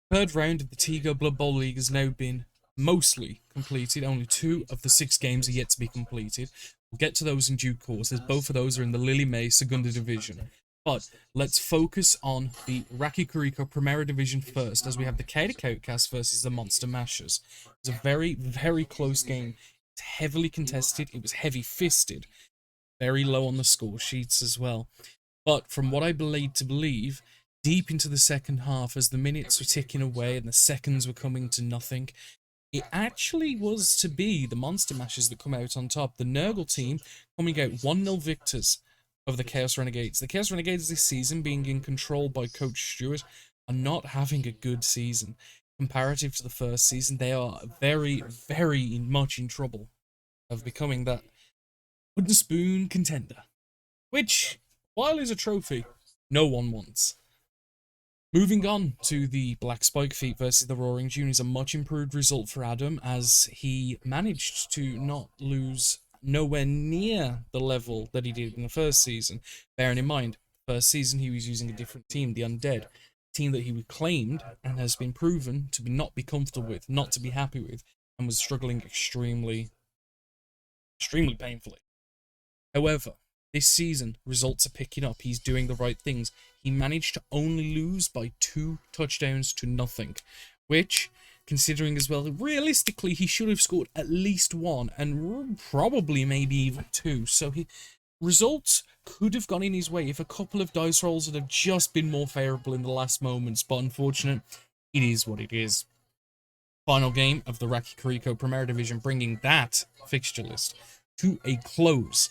Third round of the T-GOW Blood Bowl League has now been mostly completed. Only 2 of the 6 games are yet to be completed. We'll get to those in due course, as both of those are in the Lilly-May Segunda division. But let's focus on the Rakikuriko Primera Division first, as we have the G.O.A.T CAS versus the Monster Mashers. It was a very, very close game. It's heavily contested. It was heavy-fisted. Very low on the score sheets as well. But from what I believe, deep into the second half, as the minutes were ticking away and the seconds were coming to nothing, it actually was to be the Monster Mashers that come out on top. The Nurgle team coming out 1-0 victors of the Chaos Renegades. The Chaos Renegades this season, being in control by Coach Stewart, are not having a good season. Comparative to the first season, they are very, very much in trouble of becoming that wooden spoon contender. Which, while is a trophy, no one wants. Moving on to the Black Spike Feet versus the Roaring Juniors, a much improved result for Adam, as he managed to not lose nowhere near the level that he did in the first season. Bearing in mind, first season he was using a different team, the Undead, a team that he claimed and has been proven to not be comfortable with, not to be happy with, and was struggling extremely painfully. However, this season, results are picking up. He's doing the right things. He managed to only lose by 2 touchdowns to nothing, which, considering as well, realistically, he should have scored at least 1 and probably maybe even 2. So results could have gone in his way if a couple of dice rolls had have just been more favourable in the last moments, but unfortunate, it is what it is. Final game of the Rakikuriko Primera Division, bringing that fixture list to a close.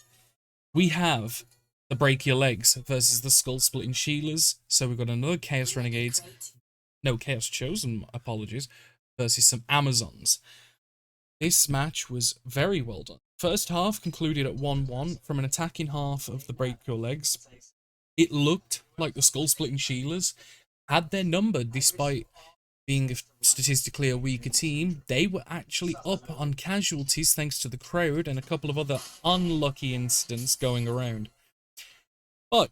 We have the Break Your Legs versus the Skull Splitting Sheilas. So we've got another Chaos Renegades, no, Chaos Chosen, apologies, versus some Amazons. This match was very well done. First half concluded at 1-1 from an attacking half of the Break Your Legs. It looked like the Skull Splitting Sheilas had their number despite being statistically a weaker team. They were actually up on casualties thanks to the crowd and a couple of other unlucky incidents going around. But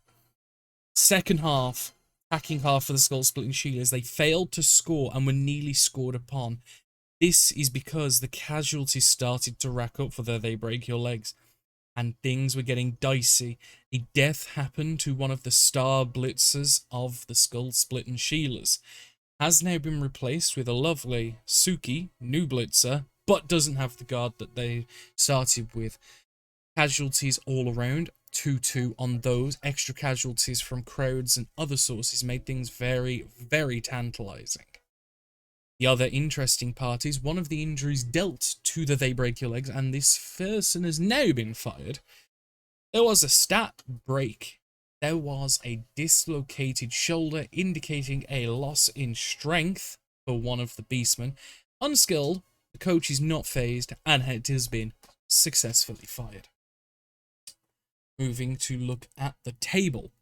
second half, attacking half for the Skull Splitting Sheilas, they failed to score and were nearly scored upon. This is because the casualties started to rack up for their They Break Your Legs, and things were getting dicey. A death happened to one of the star blitzers of the Skull Splitting Sheilas. Has now been replaced with a lovely Suki, new blitzer, but doesn't have the guard that they started with. Casualties all around, 2-2 on those. Extra casualties from crowds and other sources made things very, very tantalizing. The other interesting part is one of the injuries dealt to the They Break Your Legs, and this person has now been fired. There was a stat break. There was a dislocated shoulder, indicating a loss in strength for one of the beastmen. Unskilled, the coach is not phased, and it has been successfully fired. Moving to look at the table.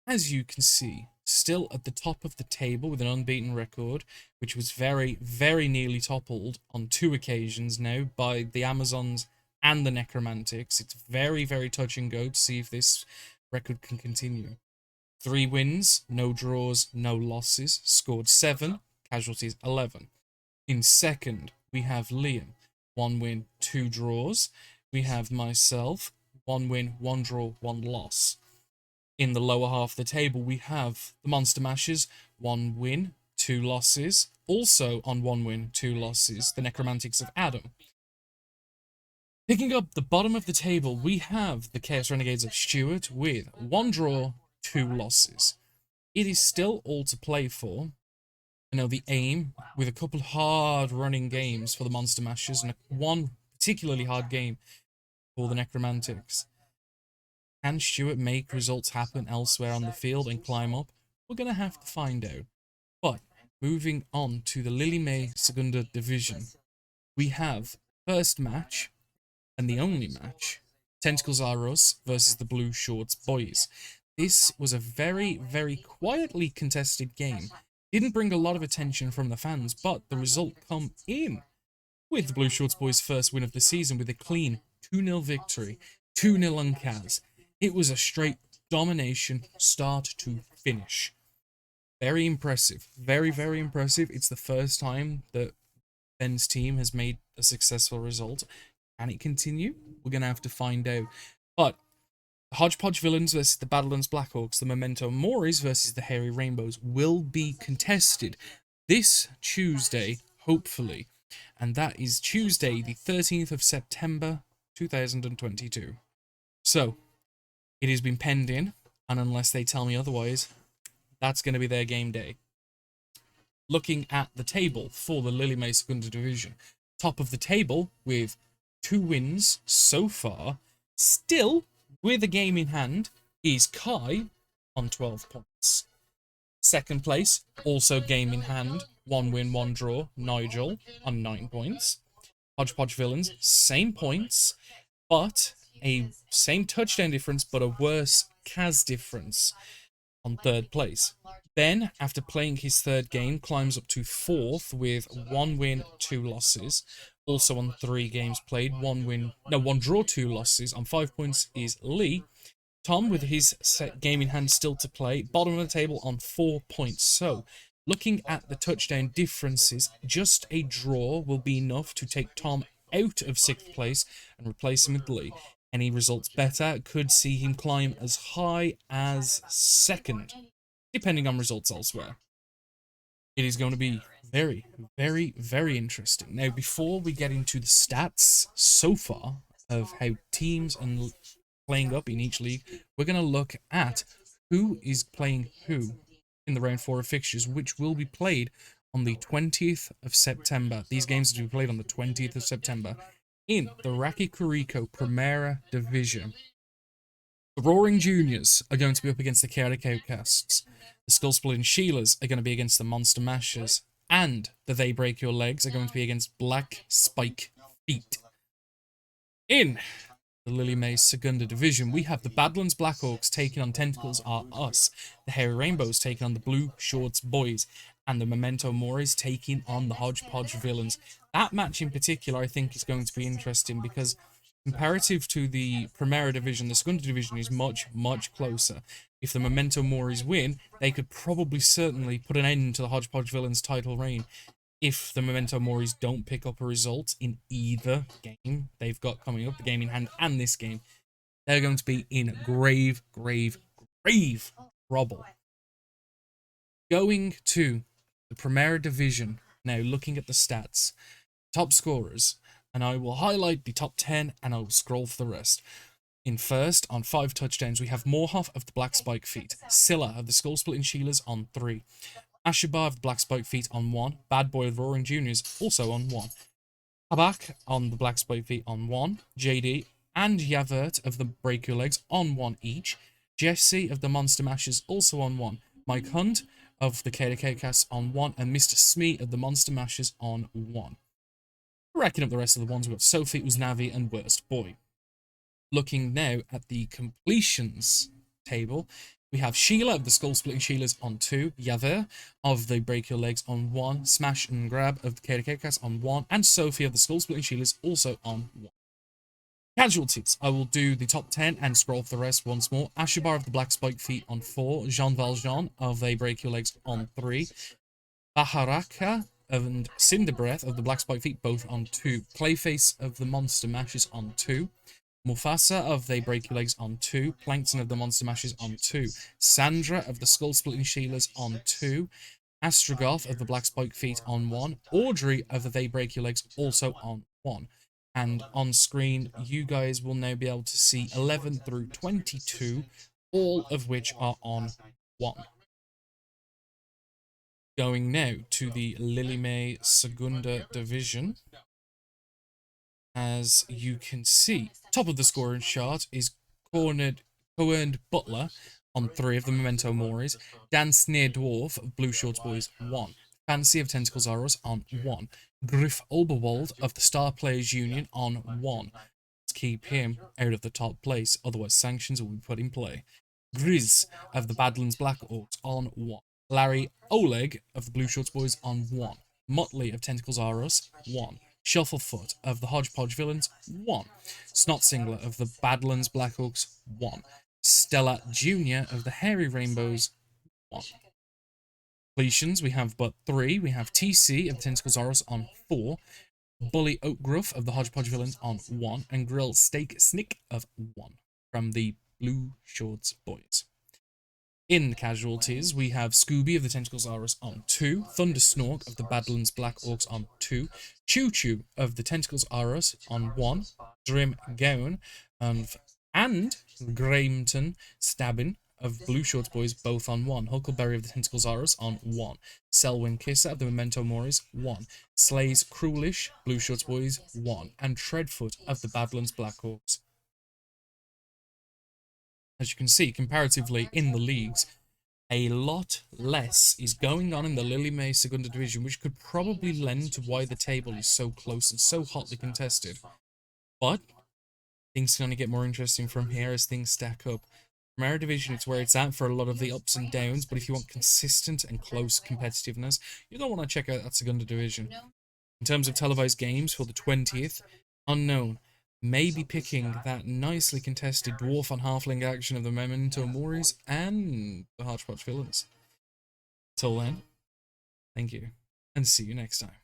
As you can see, still at the top of the table with an unbeaten record, which was very, very nearly toppled on 2 occasions now by the Amazons and the Necromantics. It's very, very touch and go to see if this record can continue. 3 wins, no draws, no losses, scored 7, casualties 11. In second, we have Liam, 1 win, 2 draws. We have myself, 1 win, 1 draw, 1 loss. In the lower half of the table, we have the Monster Mashers, 1 win, 2 losses. Also on 1 win, 2 losses, the Necromantics of Adam. Picking up the bottom of the table, we have the Chaos Renegades of Stewart with 1 draw, 2 losses. It is still all to play for. I know the aim, with a couple hard running games for the Monster Mashers and one particularly hard game for the Necromantics. Can Stewart make results happen elsewhere on the field and climb up? We're going to have to find out. But moving on to the Lilly-May Segunda division, we have first match, and the only match, Tentacles R Us versus the Blue Shorts Boys. This was a very, very quietly contested game. Didn't bring a lot of attention from the fans, but the result come in with the Blue Shorts Boys' first win of the season with a clean 2-0 victory, 2-0 on CAS. It was a straight domination, start to finish. Very impressive. Very, very impressive. It's the first time that Ben's team has made a successful result. Can it continue? We're going to have to find out. But the Hodgepodge Villains versus the Battlelands Blackhawks, the Memento Moris versus the Hairy Rainbows will be contested this Tuesday, hopefully. And that is Tuesday, the 13th of September, 2022. So, it has been penned in, and unless they tell me otherwise, that's going to be their game day. Looking at the table for the Lilly-May Segunda division, top of the table with 2 wins so far, still with a game in hand, is Kai on 12 points. Second place, also game in hand, 1 win, 1 draw, Nigel on 9 points. Hodgepodge Villains, same points, but a same touchdown difference, but a worse CAS difference on 3rd place. Ben, after playing his 3rd game, climbs up to 4th with 1 win, 2 losses. Also on 3 games played, 1 draw, 2 losses. On 5 points is Lee. Tom, with his game in hand still to play, bottom of the table on 4 points. So, looking at the touchdown differences, just a draw will be enough to take Tom out of 6th place and replace him with Lee. Any results better could see him climb as high as 2nd, depending on results elsewhere. It is going to be very, very, very interesting. Now, before we get into the stats so far of how teams are playing up in each league, we're going to look at who is playing who in the round 4 of fixtures, which will be played on the 20th of September. These games will be played on the 20th of September in the Raki Kuriko Primera Division. The Roaring Juniors are going to be up against the Chaotic Outcasts. The Skull Splitting Sheilas are going to be against the Monster Mashers. And the They Break Your Legs are going to be against Black Spike Feet. In the Lilly-May Segunda division, we have the Badlands Blackhawks taking on Tentacles Are Us, the Hairy Rainbows taking on the Blue Shorts Boys, and the Memento Moris taking on the Hodgepodge Villains. That match in particular, I think, is going to be interesting because comparative to the Primera division, the Segunda division is much, much closer. If the Memento Moris win, they could probably certainly put an end to the Hodgepodge Villains title reign. If the Memento Moris don't pick up a result in either game they've got coming up, the game in hand and this game, they're going to be in grave, grave, grave trouble. Going to the Primera Division, now looking at the stats, top scorers, and I will highlight the top 10 and I will scroll for the rest. In first, on 5 touchdowns, we have Morhoff of the Black Spike Feet, Scylla of the Skull Splitting Sheilas on 3, Ashabar of the Black Spike Feet on 1, Bad Boy of the Roaring Juniors also on 1, Habak on the Black Spike Feet on 1, JD and Yavert of the Break Your Legs on 1 each, Jesse of the Monster Mashers also on 1, Mike Hunt of the KDK CAS on 1, and Mr. Smee of the Monster Mashers on 1. Racking up the rest of the ones, we've got Sophie, Uznavi, and Worst Boy. Looking now at the completions table, we have Sheila of the Skull Splitting Sheilas on 2, Yaver of the Break Your Legs on 1, Smash and Grab of the KDK CAS on 1, and Sophie of the Skull Splitting Sheilas also on 1. Casualties, I will do the top 10 and scroll for the rest once more. Ashabar of the Black Spike Feet on 4, Jean Valjean of They Break Your Legs on 3, Baharaka and Cinderbreath of the Black Spike Feet both on 2, Clayface of the Monster Mashers on 2, Mufasa of They Break Your Legs on 2, Plankton of the Monster Mashers on 2, Sandra of the Skull Splitting Sheilas on 2, Astrogoth of the Black Spike Feet on 1, Audrey of the They Break Your Legs also on 1. And on screen, you guys will now be able to see 11 through 22, all of which are on 1. Going now to the Lilly-May Segunda division. As you can see, top of the scoring chart is Cornered Butler on 3 of the Memento Moris, Dan Sneer Dwarf of Blue Shorts Boys 1, Fancy of Tentacles Are Us on 1, Griff Oberwald of the Star Players Union on 1. Let's keep him out of the top place, otherwise sanctions will be put in play. Grizz of the Badlands Black Orcs on 1, Larry Oleg of the Blue Shorts Boys on 1, Motley of Tentacles Are Us 1, Shufflefoot of the Hodgepodge Villains 1, Snotsingler of the Badlands Blackhawks 1, Stella Jr. of the Hairy Rainbows 1. Completions, we have but 3. We have TC of the Tentacles Auras on 4. Bully Oakgruff of the Hodgepodge Villains on 1. And Grill Steak Snick of 1 from the Blue Shorts Boys. In the casualties, we have Scooby of the Tentacles Auras on 2, Thunder Snork of the Badlands Black Orcs on 2, Choo Choo of the Tentacles Auras on 1, Drim Gown and Grahamton Stabbin of Blue Shorts Boys both on 1, Huckleberry of the Tentacles Auras on 1, Selwyn Kisser of the Memento Moris 1, Slays Cruelish, Blue Shorts Boys 1, and Treadfoot of the Badlands Black Orcs. As you can see, comparatively in the leagues, a lot less is going on in the Lilly-May Segunda division, which could probably lend to why the table is so close and so hotly contested. But things can only get more interesting from here as things stack up. Primera division, it's where it's at for a lot of the ups and downs, but if you want consistent and close competitiveness, you don't want to check out that Segunda division. In terms of televised games for the 20th, unknown. Maybe picking that nicely contested Dwarf on Halfling action of the Memento Moris and the Hodgepodge Villains. Till then, thank you, and see you next time.